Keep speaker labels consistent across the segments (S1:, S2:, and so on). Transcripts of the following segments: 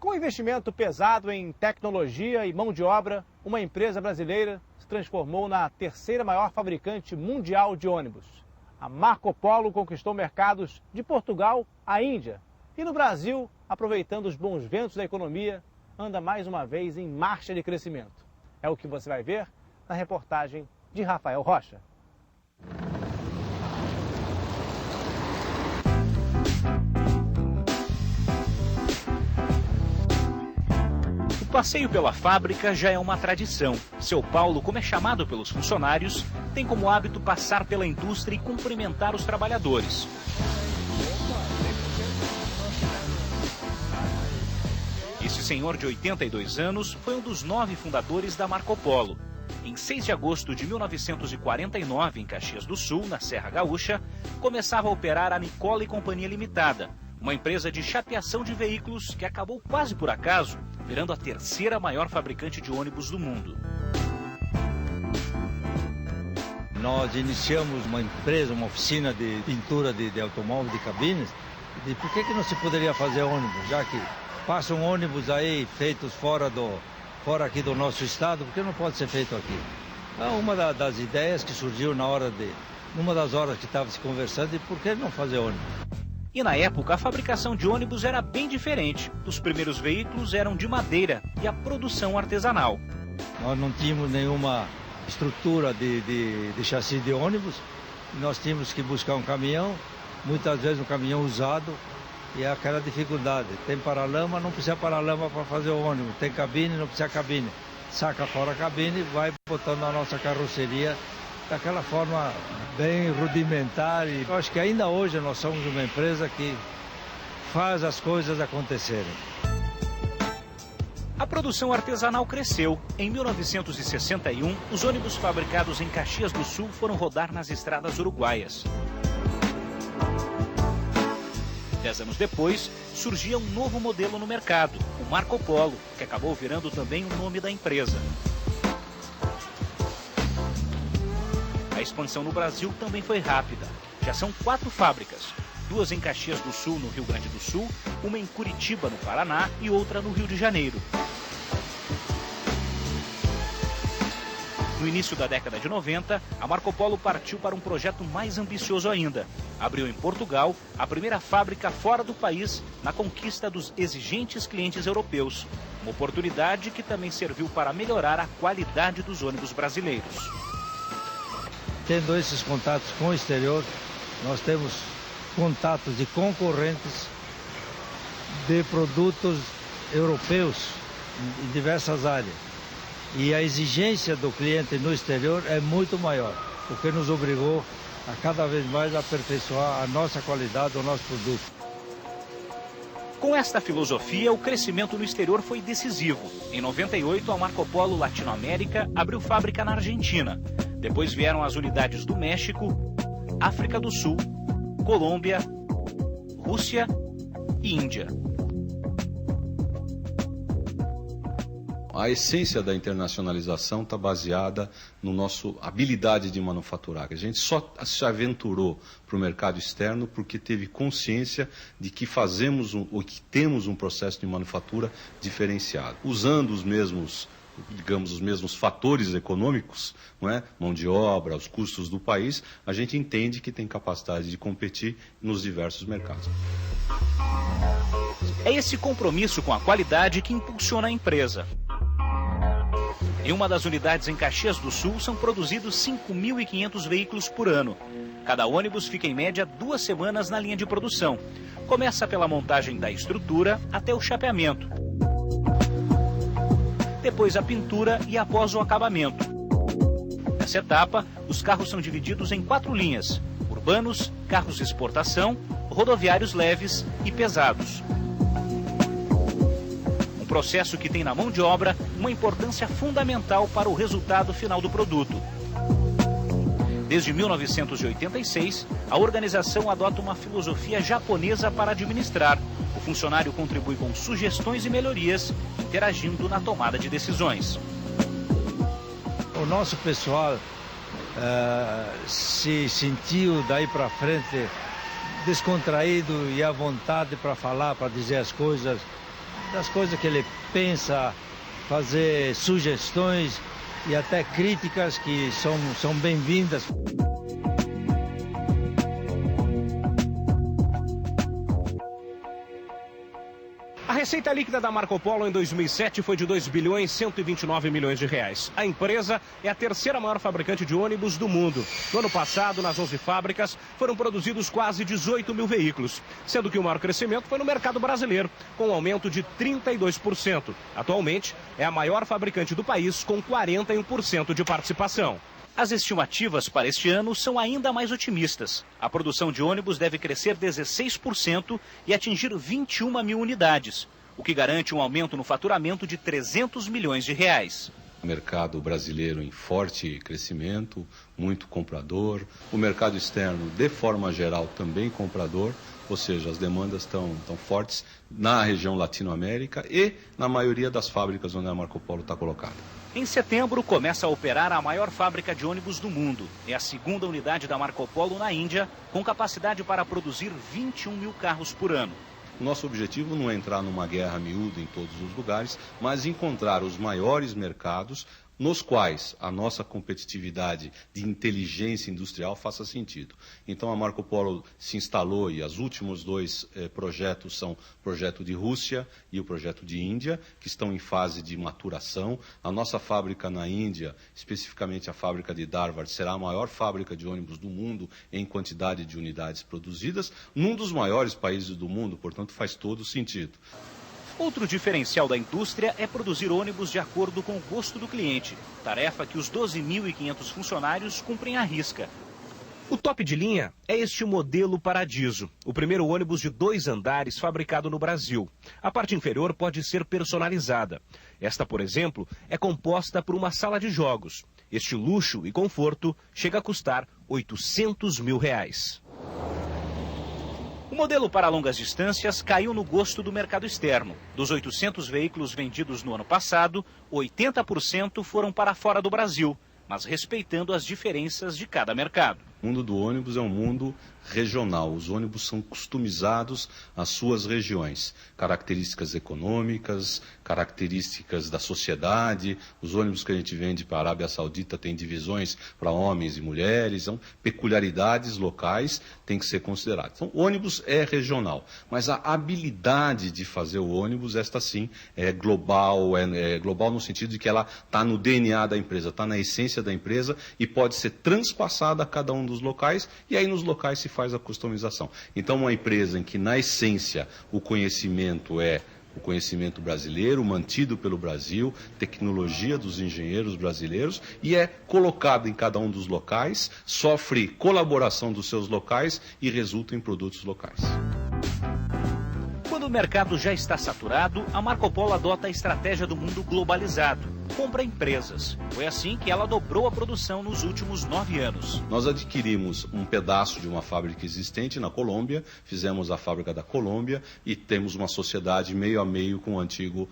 S1: Com investimento pesado em tecnologia e mão de obra, uma empresa brasileira se transformou na terceira maior fabricante mundial de ônibus. A Marco Polo conquistou mercados de Portugal à Índia. E no Brasil, aproveitando os bons ventos da economia, anda mais uma vez em marcha de crescimento. É o que você vai ver na reportagem de Rafael Rocha.
S2: O passeio pela fábrica já é uma tradição. Seu Paulo, como é chamado pelos funcionários, tem como hábito passar pela indústria e cumprimentar os trabalhadores. Esse senhor de 82 anos foi um dos 9 fundadores da Marco Polo. Em 6 de agosto de 1949, em Caxias do Sul, na Serra Gaúcha, começava a operar a Nicola e Companhia Limitada, uma empresa de chapeação de veículos que acabou quase por acaso virando a terceira maior fabricante de ônibus do mundo.
S3: Nós iniciamos uma empresa, uma oficina de pintura de automóveis, de cabines. E por que não se poderia fazer ônibus, já que passam ônibus aí feitos fora aqui do nosso estado, por que não pode ser feito aqui? Então, uma das ideias que surgiu numa das horas que estava se conversando, e por que não fazer ônibus?
S2: E na época a fabricação de ônibus era bem diferente. Os primeiros veículos eram de madeira e a produção artesanal.
S3: Nós não tínhamos nenhuma estrutura de chassi de ônibus, nós tínhamos que buscar um caminhão, muitas vezes um caminhão usado, e é aquela dificuldade. Tem paralama, não precisa paralama para fazer o ônibus. Tem cabine, não precisa cabine. Saca fora a cabine e vai botando a nossa carroceria daquela forma bem rudimentar. E eu acho que ainda hoje nós somos uma empresa que faz as coisas acontecerem.
S2: A produção artesanal cresceu. Em 1961, os ônibus fabricados em Caxias do Sul foram rodar nas estradas uruguaias. 10 anos depois, surgia um novo modelo no mercado, o Marco Polo, que acabou virando também o nome da empresa. A expansão no Brasil também foi rápida. Já são 4 fábricas, 2 em Caxias do Sul, no Rio Grande do Sul, uma em Curitiba, no Paraná, e outra no Rio de Janeiro. No início da década de 90, a Marco Polo partiu para um projeto mais ambicioso ainda. Abriu em Portugal a primeira fábrica fora do país na conquista dos exigentes clientes europeus. Uma oportunidade que também serviu para melhorar a qualidade dos ônibus brasileiros.
S3: Tendo esses contatos com o exterior, nós temos contatos de concorrentes de produtos europeus em diversas áreas. E a exigência do cliente no exterior é muito maior, o que nos obrigou a cada vez mais aperfeiçoar a nossa qualidade, o nosso produto.
S2: Com esta filosofia, o crescimento no exterior foi decisivo. Em 98, a Marco Polo Latinoamérica abriu fábrica na Argentina. Depois vieram as unidades do México, África do Sul, Colômbia, Rússia e Índia.
S4: A essência da internacionalização está baseada no nosso habilidade de manufaturar. A gente só se aventurou para o mercado externo porque teve consciência de que que temos um processo de manufatura diferenciado, usando os mesmos fatores econômicos, não é? Mão de obra, os custos do país. A gente entende que tem capacidade de competir nos diversos mercados.
S2: É esse compromisso com a qualidade que impulsiona a empresa. Em uma das unidades em Caxias do Sul são produzidos 5.500 veículos por ano. Cada ônibus fica em média 2 semanas na linha de produção. Começa pela montagem da estrutura até o chapeamento. Depois a pintura e após o acabamento. Nessa etapa, os carros são divididos em 4 linhas: urbanos, carros de exportação, rodoviários leves e pesados. Um processo que tem na mão de obra uma importância fundamental para o resultado final do produto. Desde 1986, a organização adota uma filosofia japonesa para administrar. O funcionário contribui com sugestões e melhorias, interagindo na tomada de decisões.
S3: O nosso pessoal se sentiu daí para frente descontraído e à vontade para falar, para dizer as coisas das coisas que ele pensa, fazer sugestões e até críticas que são bem-vindas.
S5: A receita líquida da Marco Polo em 2007 foi de 2 bilhões 129 milhões de reais. A empresa é a terceira maior fabricante de ônibus do mundo. No ano passado, nas 11 fábricas, foram produzidos quase 18 mil veículos, sendo que o maior crescimento foi no mercado brasileiro, com um aumento de 32%. Atualmente, é a maior fabricante do país, com 41% de participação.
S2: As estimativas para este ano são ainda mais otimistas. A produção de ônibus deve crescer 16% e atingir 21 mil unidades, o que garante um aumento no faturamento de 300 milhões de reais.
S4: O mercado brasileiro em forte crescimento, muito comprador. O mercado externo, de forma geral, também comprador. Ou seja, as demandas estão fortes na região Latinoamérica e na maioria das fábricas onde a Marco Polo está colocada.
S2: Em setembro, começa a operar a maior fábrica de ônibus do mundo. É a segunda unidade da Marco Polo na Índia, com capacidade para produzir 21 mil carros por ano.
S4: Nosso objetivo não é entrar numa guerra miúda em todos os lugares, mas encontrar os maiores mercados nos quais a nossa competitividade de inteligência industrial faça sentido. Então a Marco Polo se instalou e os últimos dois projetos são o projeto de Rússia e o projeto de Índia, que estão em fase de maturação. A nossa fábrica na Índia, especificamente a fábrica de Dharwad, será a maior fábrica de ônibus do mundo em quantidade de unidades produzidas, num dos maiores países do mundo, portanto faz todo sentido.
S2: Outro diferencial da indústria é produzir ônibus de acordo com o gosto do cliente, tarefa que os 12.500 funcionários cumprem à risca.
S5: O top de linha é este modelo Paradiso, o primeiro ônibus de 2 andares fabricado no Brasil. A parte inferior pode ser personalizada. Esta, por exemplo, é composta por uma sala de jogos. Este luxo e conforto chega a custar R$ 800 mil.
S2: O modelo para longas distâncias caiu no gosto do mercado externo. Dos 800 veículos vendidos no ano passado, 80% foram para fora do Brasil, mas respeitando as diferenças de cada mercado.
S4: O mundo do ônibus é um mundo regional. Os ônibus são customizados às suas regiões. Características econômicas, características da sociedade. Os ônibus que a gente vende para a Arábia Saudita têm divisões para homens e mulheres. São peculiaridades locais, tem que ser consideradas. Então, o ônibus é regional, mas a habilidade de fazer o ônibus, esta sim, é global. É global no sentido de que ela está no DNA da empresa, está na essência da empresa e pode ser transpassada a cada um dos locais, e aí nos locais se faz a customização. Então, uma empresa em que, na essência, o conhecimento é o conhecimento brasileiro, mantido pelo Brasil, tecnologia dos engenheiros brasileiros, e é colocado em cada um dos locais, sofre colaboração dos seus locais e resulta em produtos locais.
S2: Quando o mercado já está saturado, a Marco Polo adota a estratégia do mundo globalizado. Compra empresas. Foi assim que ela dobrou a produção nos últimos 9 anos.
S4: Nós adquirimos um pedaço de uma fábrica existente na Colômbia, fizemos a fábrica da Colômbia e temos uma sociedade meio a meio com o antigo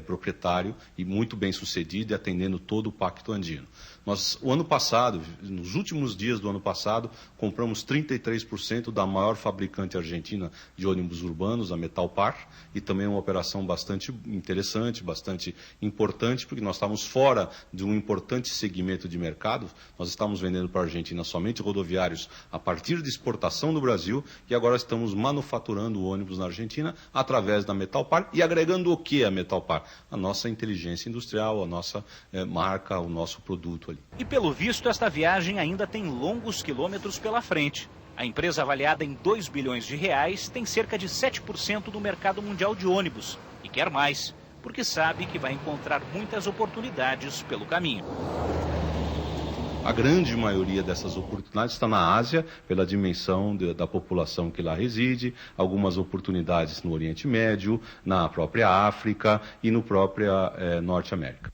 S4: proprietário e muito bem sucedido e atendendo todo o Pacto Andino. Nós, o ano passado, nos últimos dias do ano passado, compramos 33% da maior fabricante argentina de ônibus urbanos, a Metalpar, e também uma operação bastante interessante, bastante importante, porque nós estávamos fora de um importante segmento de mercado. Nós estávamos vendendo para a Argentina somente rodoviários a partir de exportação do Brasil, e agora estamos manufaturando ônibus na Argentina através da Metalpar e agregando o que a Metalpar? A nossa inteligência industrial, a nossa marca, o nosso produto ali.
S2: E pelo visto, esta viagem ainda tem longos quilômetros pela frente. A empresa, avaliada em 2 bilhões de reais, tem cerca de 7% do mercado mundial de ônibus e quer mais, porque sabe que vai encontrar muitas oportunidades pelo caminho.
S4: A grande maioria dessas oportunidades está na Ásia, pela dimensão da população que lá reside, algumas oportunidades no Oriente Médio, na própria África e no próprio Norte América.